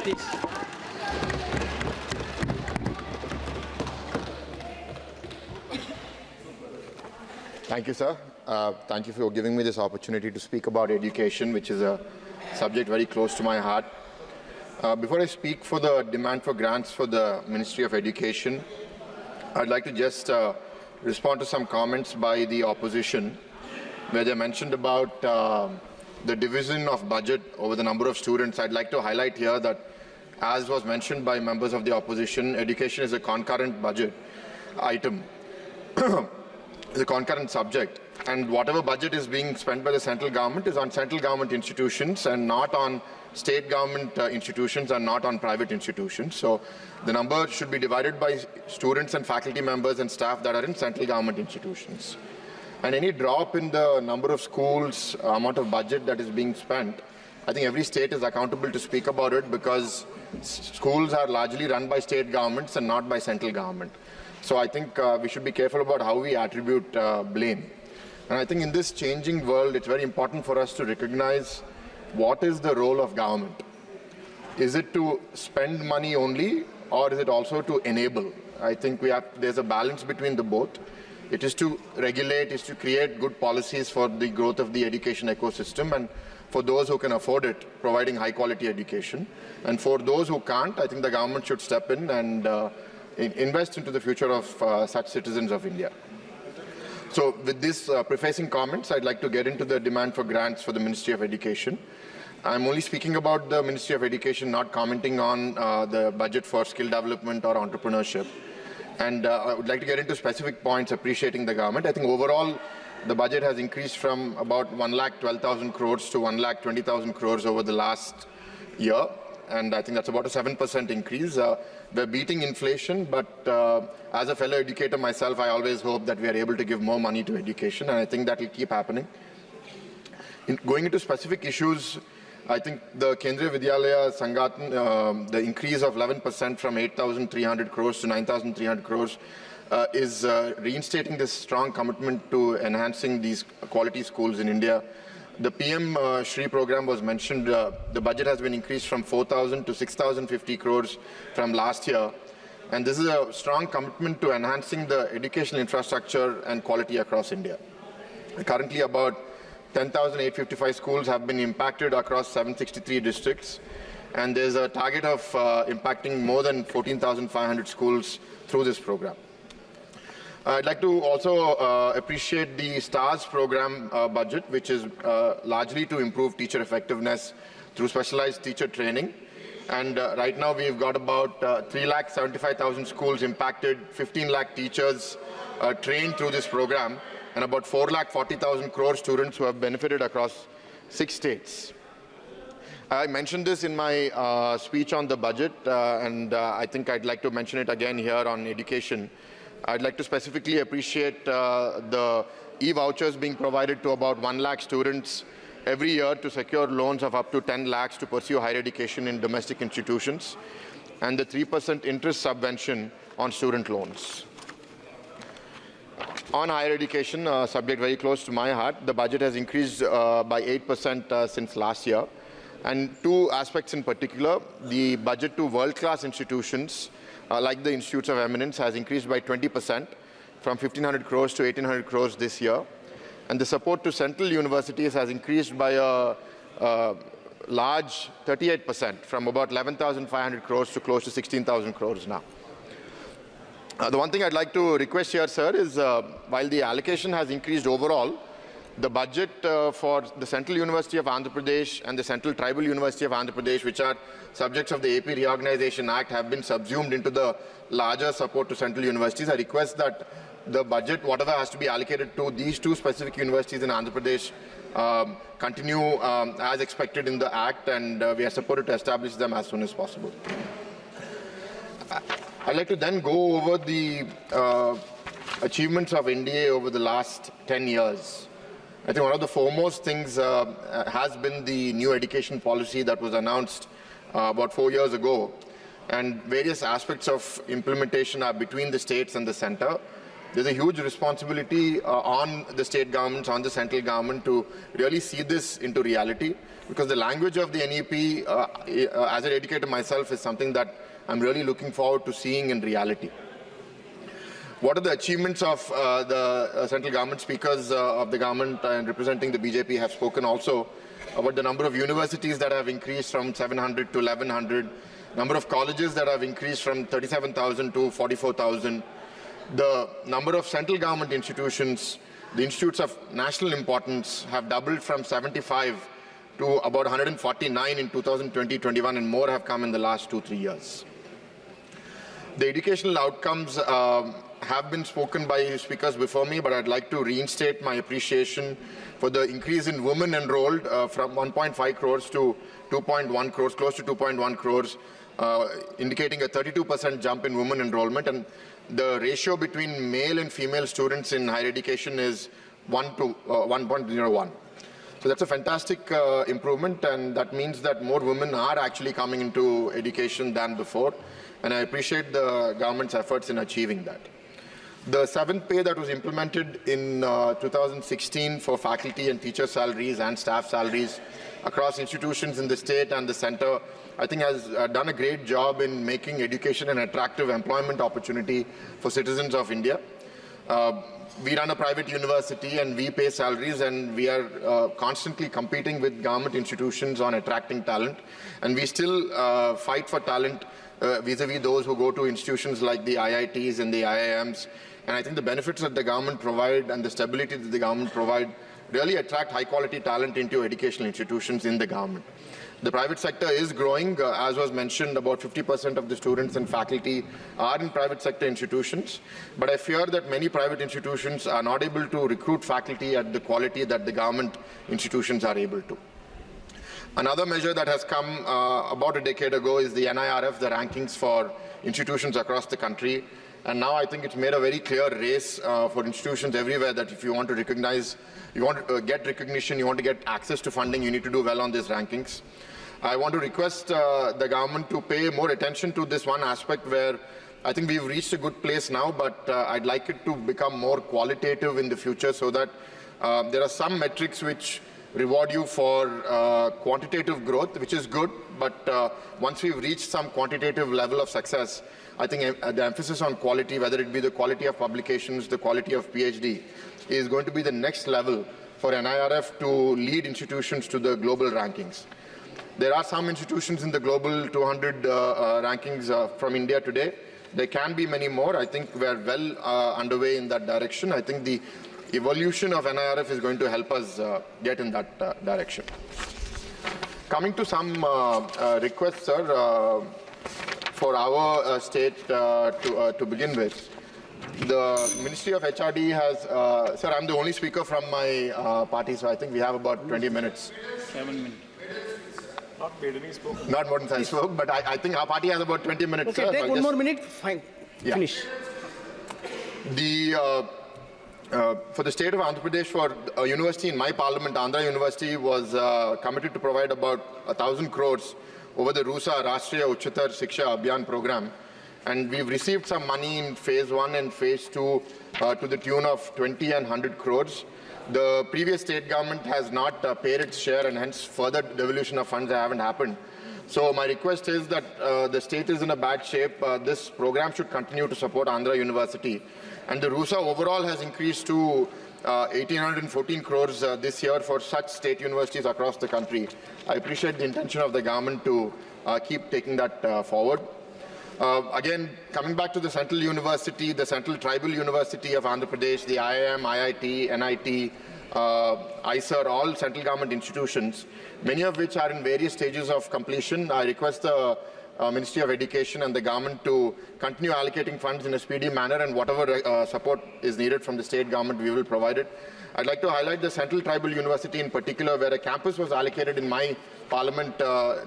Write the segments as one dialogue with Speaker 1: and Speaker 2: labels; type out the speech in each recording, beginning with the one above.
Speaker 1: Please.
Speaker 2: Thank you, sir. Thank you for giving me this opportunity to speak about education, which is a subject very close to my heart. Before I speak for the demand for grants for the Ministry of Education, I'd like to just respond to some comments by the opposition, where they mentioned about the division of budget over the number of students. I'd like to highlight here that, as was mentioned by members of the opposition, education is a concurrent budget item. It's a concurrent subject, and whatever budget is being spent by the central government is on central government institutions and not on state government institutions and not on private institutions. So the number should be divided by students and faculty members and staff that are in central government institutions. And any drop in the number of schools, amount of budget that is being spent, I think every state is accountable to speak about it, because schools are largely run by state governments and not by central government. So I think we should be careful about how we attribute blame. And I think in this changing world, it's very important for us to recognize what is the role of government. Is it to spend money only, or is it also to enable? I think there's a balance between the both. It is to regulate, is to create good policies for the growth of the education ecosystem, and for those who can afford it, providing high quality education. And for those who can't, I think the government should step in and invest into the future of such citizens of India. So with these prefacing comments, I'd like to get into the demand for grants for the Ministry of Education. I'm only speaking about the Ministry of Education, not commenting on the budget for skill development or entrepreneurship. And I would like to get into specific points appreciating the government. I think overall, the budget has increased from about 1,12,000 crores to 1,20,000 crores over the last year. And I think that's about a 7% increase. We're beating inflation, but as a fellow educator myself, I always hope that we are able to give more money to education, and I think that will keep happening. Going into specific issues, I think the Kendriya Vidyalaya Sangathan, the increase of 11% from 8,300 crores to 9,300 crores is reinstating this strong commitment to enhancing these quality schools in India. The PM Shri program was mentioned. The budget has been increased from 4,000 to 6,050 crores from last year. And this is a strong commitment to enhancing the educational infrastructure and quality across India. Currently, about 10,855 schools have been impacted across 763 districts. And there's a target of impacting more than 14,500 schools through this program. I'd like to also appreciate the STARS program budget, which is largely to improve teacher effectiveness through specialized teacher training. And right now we've got about 3,75,000 schools impacted, 15 lakh teachers trained through this program, and about 4,40,000 crore students who have benefited across 6 states. I mentioned this in my speech on the budget, and I think I'd like to mention it again here on education. I'd like to specifically appreciate the e-vouchers being provided to about 1 lakh students every year to secure loans of up to 10 lakhs to pursue higher education in domestic institutions, and the 3% interest subvention on student loans. On higher education, a subject very close to my heart, the budget has increased by 8% since last year. And two aspects in particular: the budget to world-class institutions, like the Institutes of Eminence, has increased by 20% from 1,500 crores to 1,800 crores this year. And the support to central universities has increased by a large 38% from about 11,500 crores to close to 16,000 crores now. The one thing I'd like to request here, sir, is while the allocation has increased overall, the budget for the Central University of Andhra Pradesh and the Central Tribal University of Andhra Pradesh, which are subjects of the AP Reorganization Act, have been subsumed into the larger support to central universities. I request that the budget, whatever has to be allocated to these two specific universities in Andhra Pradesh, continue as expected in the Act, and we are supported to establish them as soon as possible. I'd like to then go over the achievements of NDA over the last 10 years. I think one of the foremost things has been the new education policy that was announced about 4 years ago, and various aspects of implementation are between the states and the center. there's a huge responsibility on the state governments, on the central government to really see this into reality, because the language of the NEP, as an educator myself, is something that I'm really looking forward to seeing in reality. What are the achievements of the central government? Speakers of the government and representing the BJP have spoken also about the number of universities that have increased from 700 to 1100, number of colleges that have increased from 37,000 to 44,000, the number of central government institutions, the institutes of national importance have doubled from 75 to about 149 in 2020-21, and more have come in the last 2-3 years. The educational outcomes have been spoken by speakers before me, but I'd like to reinstate my appreciation for the increase in women enrolled from 1.5 crores to 2.1 crores, close to 2.1 crores, indicating a 32% jump in women enrollment. And the ratio between male and female students in higher education is 1 to 1.01. So that's a fantastic improvement, and that means that more women are actually coming into education than before. And I appreciate the government's efforts in achieving that. The 7th pay that was implemented in 2016 for faculty and teacher salaries and staff salaries across institutions in the state and the center, I think has done a great job in making education an attractive employment opportunity for citizens of India. We run a private university and we pay salaries, and we are constantly competing with government institutions on attracting talent. And we still fight for talent vis-a-vis those who go to institutions like the IITs and the IIMs. And I think the benefits that the government provide and the stability that the government provide really attract high-quality talent into educational institutions in the government. The private sector is growing. As was mentioned, about 50% of the students and faculty are in private sector institutions. But I fear that many private institutions are not able to recruit faculty at the quality that the government institutions are able to. Another measure that has come about a decade ago is the NIRF, the rankings for institutions across the country. And now I think it's made a very clear race for institutions everywhere that if you want to recognize, you want to get recognition, you want to get access to funding, you need to do well on these rankings. I want to request the government to pay more attention to this one aspect where I think we've reached a good place now, but I'd like it to become more qualitative in the future so that there are some metrics which reward you for quantitative growth, which is good, but once we've reached some quantitative level of success, I think the emphasis on quality, whether it be the quality of publications, the quality of PhD, is going to be the next level for NIRF to lead institutions to the global rankings. There are some institutions in the global 200 rankings from India today. There can be many more. I think we're well underway in that direction. I think the evolution of NIRF is going to help us get in that direction. Coming to some requests, sir, for our state to begin with. The Ministry of HRD has, sir, I'm the only speaker from my party, so I think we have about 20 minutes. 7 minutes. Not more than I spoke, but I think our party has about 20 minutes.
Speaker 1: Okay,
Speaker 2: sir,
Speaker 1: take one more minute, fine,
Speaker 2: yeah.
Speaker 1: Finish.
Speaker 2: For the state of Andhra Pradesh, for a university in my parliament, Andhra University was committed to provide about 1,000 crores over the RUSA, Rashtriya Uchatar Shiksha Abhiyan program. And we've received some money in phase 1 and phase 2 to the tune of 20 and 100 crores. The previous state government has not paid its share, and hence further devolution of funds haven't happened. So my request is that the state is in a bad shape. This program should continue to support Andhra University. And the RUSA overall has increased to 1,814 crores this year for such state universities across the country. I appreciate the intention of the government to keep taking that forward. Again, coming back to the Central University, the Central Tribal University of Andhra Pradesh, the IIM, IIT, NIT, ISER, all central government institutions, many of which are in various stages of completion. I request the Ministry of Education and the government to continue allocating funds in a speedy manner, and whatever support is needed from the state government, we will provide it. I'd like to highlight the Central Tribal University in particular, where a campus was allocated in my parliament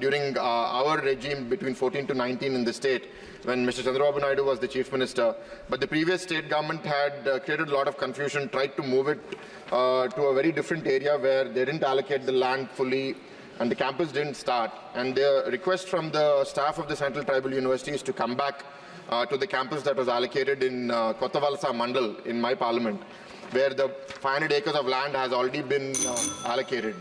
Speaker 2: during our regime between 14 to 19 in the state, when Mr. Chandrababu Naidu was the chief minister. But the previous state government had created a lot of confusion, tried to move it to a very different area where they didn't allocate the land fully, and the campus didn't start. And the request from the staff of the Central Tribal University is to come back to the campus that was allocated in Kottavalasa Mandal in my parliament, where the 500 acres of land has already been allocated.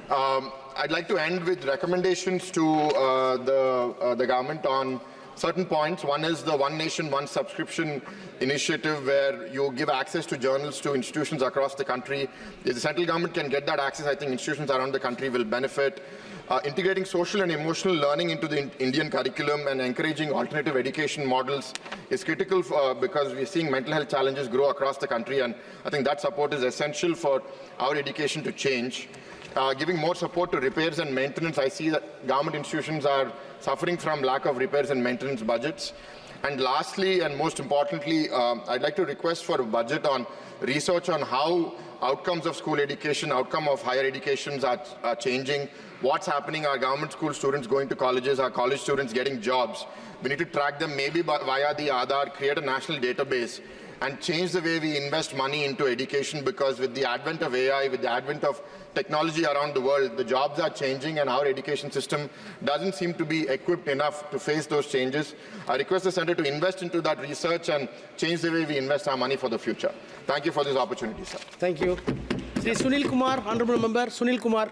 Speaker 2: I'd like to end with recommendations to the government on certain points. One is the One Nation, One Subscription initiative, where you give access to journals to institutions across the country. If the central government can get that access, I think institutions around the country will benefit. Integrating social and emotional learning into the Indian curriculum and encouraging alternative education models is critical because we're seeing mental health challenges grow across the country, and I think that support is essential for our education to change. Giving more support to repairs and maintenance. I see that government institutions are suffering from lack of repairs and maintenance budgets. And lastly, and most importantly, I'd like to request for a budget on research on how outcomes of school education, outcome of higher educations are changing. What's happening? Are government school students going to colleges? Are college students getting jobs? We need to track them maybe via the Aadhaar, create a national database, and change the way we invest money into education, because with the advent of AI, with the advent of technology around the world, the jobs are changing and our education system doesn't seem to be equipped enough to face those changes. I request the Centre to invest into that research and change the way we invest our money for the future. Thank you for this opportunity, sir.
Speaker 1: Thank you. Sri Sunil Kumar, Honorable Member Sunil Kumar.